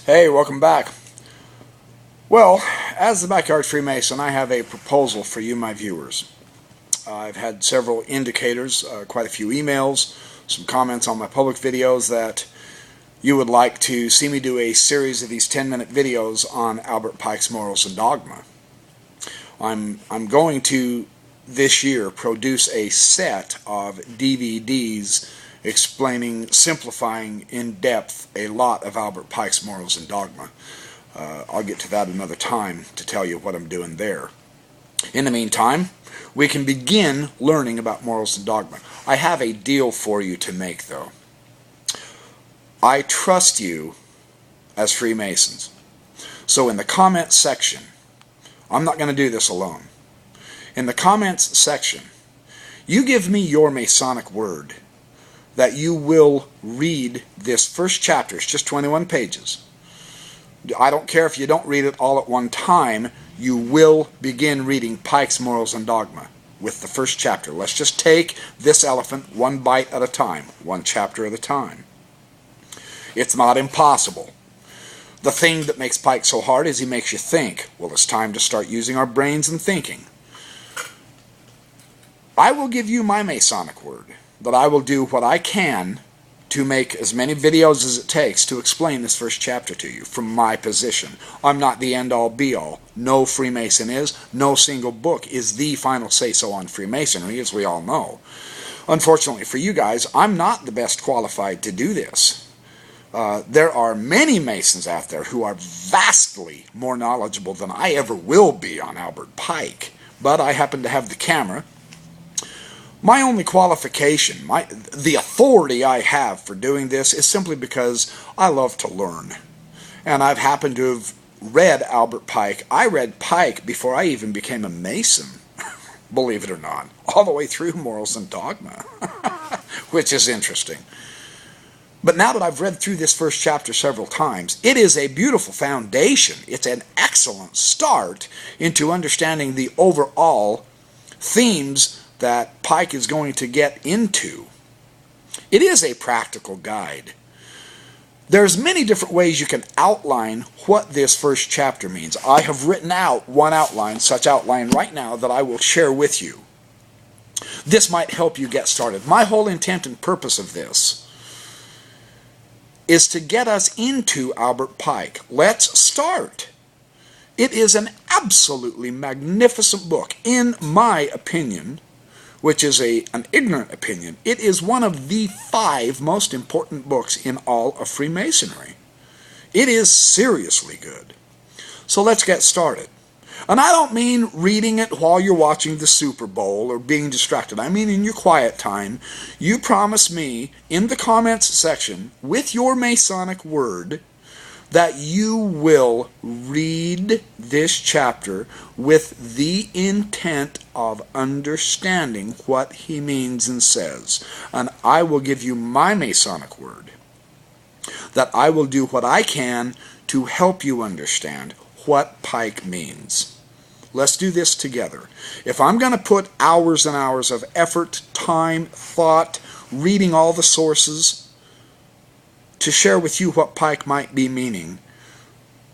Hey, welcome back. Well, as the Backyard Freemason, I have a proposal for you, my viewers. I've had several indicators, quite a few emails, some comments on my public videos that you would like to see me do a series of these 10-minute videos on Albert Pike's Morals and Dogma. I'm going to, this year, produce a set of DVDs explaining, simplifying in depth a lot of Albert Pike's Morals and Dogma. I'll get to that another time to tell you what I'm doing there. In the meantime, we can begin learning about morals and dogma. I have a deal for you to make, though. I trust you as Freemasons. So in the comments section, I'm not going to do this alone. In the comments section, you give me your Masonic word that you will read this first chapter. It's just 21 pages. I don't care if you don't read it all at one time. You will begin reading Pike's Morals and Dogma with the first chapter. Let's just take this elephant one bite at a time, one chapter at a time. It's not impossible. The thing that makes Pike so hard is he makes you think. Well, it's time to start using our brains and thinking. I will give you my Masonic word that I will do what I can to make as many videos as it takes to explain this first chapter to you from my position. I'm not the end-all be-all. No Freemason is. No single book is the final say-so on Freemasonry, as we all know. Unfortunately for you guys, I'm not the best qualified to do this. There are many Masons out there who are vastly more knowledgeable than I ever will be on Albert Pike, but I happen to have the camera. My only qualification, the authority I have for doing this is simply because I love to learn. And I've happened to have read Albert Pike. I read Pike before I even became a Mason, believe it or not, all the way through Morals and Dogma, which is interesting. But now that I've read through this first chapter several times, it is a beautiful foundation. It's an excellent start into understanding the overall themes that Pike is going to get into. It is a practical guide. There's many different ways you can outline what this first chapter means. I have written out one outline, such outline right now, that I will share with you. This might help you get started. My whole intent and purpose of this is to get us into Albert Pike. Let's start. It is an absolutely magnificent book, in my opinion, which is an ignorant opinion. It is one of the 5 most important books in all of Freemasonry. It is seriously good. So let's get started. And I don't mean reading it while you're watching the Super Bowl or being distracted. I mean in your quiet time. You promise me in the comments section with your Masonic word that you will read this chapter with the intent of understanding what he means and says. And I will give you my Masonic word that I will do what I can to help you understand what Pike means. Let's do this together. If I'm going to put hours and hours of effort, time, thought, reading all the sources to share with you what Pike might be meaning,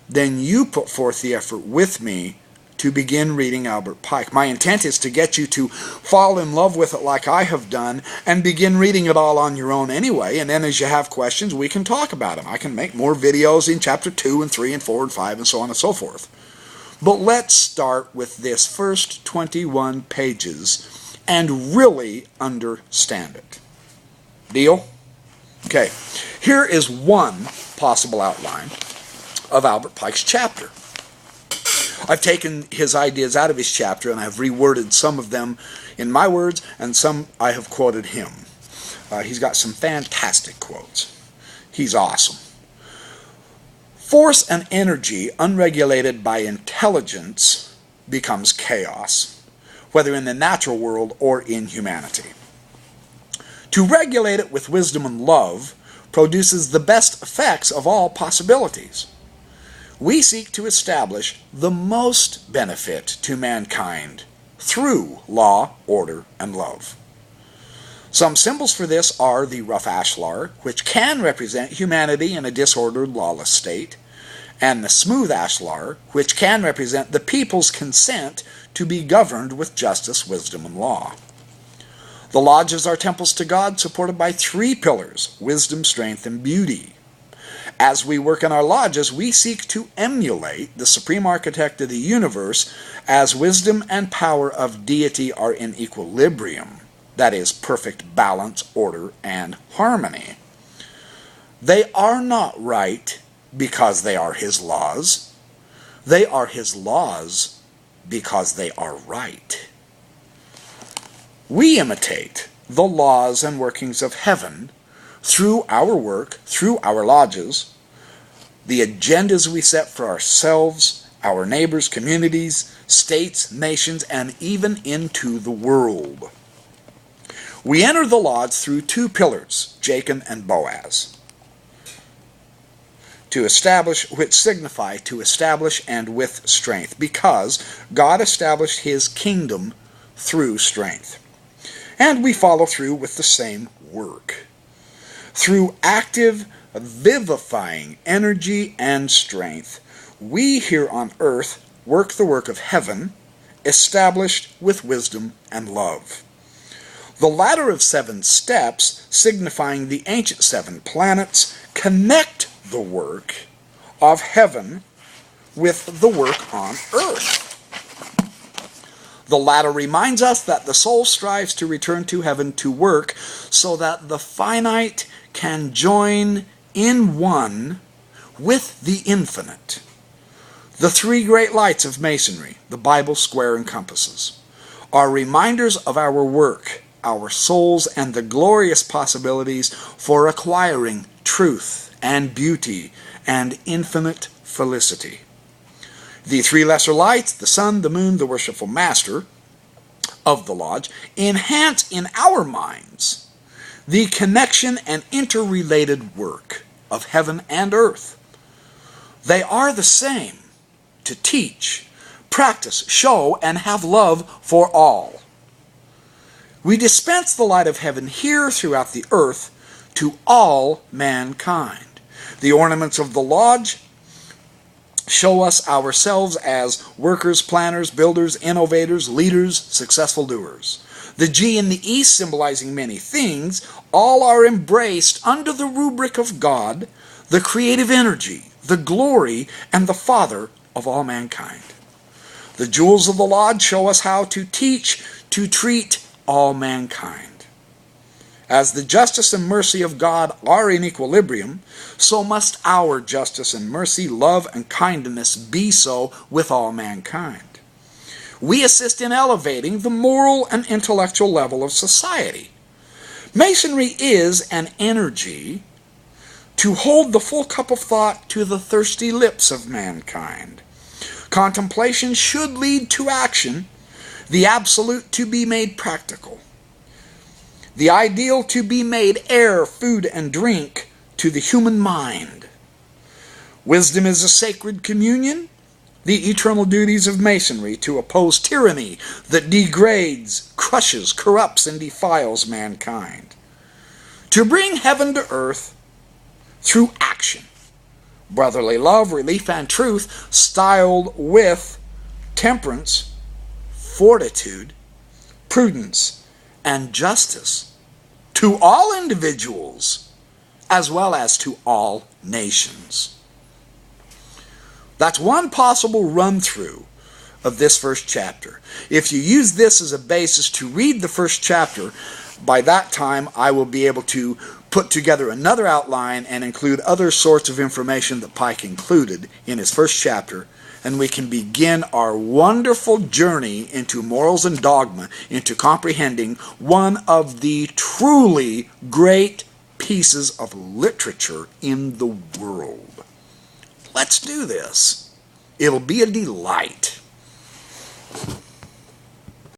then you put forth the effort with me to begin reading Albert Pike. My intent is to get you to fall in love with it like I have done and begin reading it all on your own anyway, and then as you have questions, we can talk about them. I can make more videos in chapter 2 and 3 and 4 and 5 and so on and so forth. But let's start with this first 21 pages and really understand it. Deal? Okay, here is one possible outline of Albert Pike's chapter. I've taken his ideas out of his chapter and I've reworded some of them in my words and some I have quoted him. He's got some fantastic quotes. He's awesome. Force and energy unregulated by intelligence becomes chaos, whether in the natural world or in humanity. To regulate it with wisdom and love produces the best effects of all possibilities. We seek to establish the most benefit to mankind through law, order, and love. Some symbols for this are the rough ashlar, which can represent humanity in a disordered, lawless state, and the smooth ashlar, which can represent the people's consent to be governed with justice, wisdom, and law. The lodges are temples to God supported by 3 pillars: wisdom, strength, and beauty. As we work in our lodges, we seek to emulate the supreme architect of the universe as wisdom and power of deity are in equilibrium, that is, perfect balance, order, and harmony. They are not right because they are his laws. They are his laws because they are right. We imitate the laws and workings of heaven through our work, through our lodges, the agendas we set for ourselves, our neighbors, communities, states, nations, and even into the world. We enter the lodge through 2 pillars, Jachin and Boaz, which signify to establish and with strength, because God established his kingdom through strength. And we follow through with the same work. Through active, vivifying energy and strength, we here on earth work the work of heaven, established with wisdom and love. The ladder of 7 steps, signifying the ancient 7 planets, connect the work of heaven with the work on earth. The ladder reminds us that the soul strives to return to heaven to work so that the finite can join in one with the infinite. The 3 great lights of Masonry, the Bible, square, and compasses, are reminders of our work, our souls, and the glorious possibilities for acquiring truth and beauty and infinite felicity. The 3 lesser lights, the sun, the moon, the worshipful master of the lodge, enhance in our minds the connection and interrelated work of heaven and earth. They are the same: to teach, practice, show, and have love for all. We dispense the light of heaven here throughout the earth to all mankind. The ornaments of the lodge show us ourselves as workers, planners, builders, innovators, leaders, successful doers. The G in the east, symbolizing many things, all are embraced under the rubric of God, the creative energy, the glory, and the Father of all mankind. The jewels of the lodge show us how to teach, to treat all mankind. As the justice and mercy of God are in equilibrium, so must our justice and mercy, love and kindness be so with all mankind. We assist in elevating the moral and intellectual level of society. Masonry is an energy to hold the full cup of thought to the thirsty lips of mankind. Contemplation should lead to action, the absolute to be made practical, the ideal to be made air, food, and drink to the human mind. Wisdom is a sacred communion, the eternal duties of Masonry to oppose tyranny that degrades, crushes, corrupts, and defiles mankind. To bring heaven to earth through action, brotherly love, relief, and truth, styled with temperance, fortitude, prudence, and justice to all individuals as well as to all nations. That's one possible run-through of this first chapter. If you use this as a basis to read the first chapter, by that time I will be able to put together another outline and include other sorts of information that Pike included in his first chapter, and we can begin our wonderful journey into morals and dogma, into comprehending one of the truly great pieces of literature in the world. Let's do this. It'll be a delight.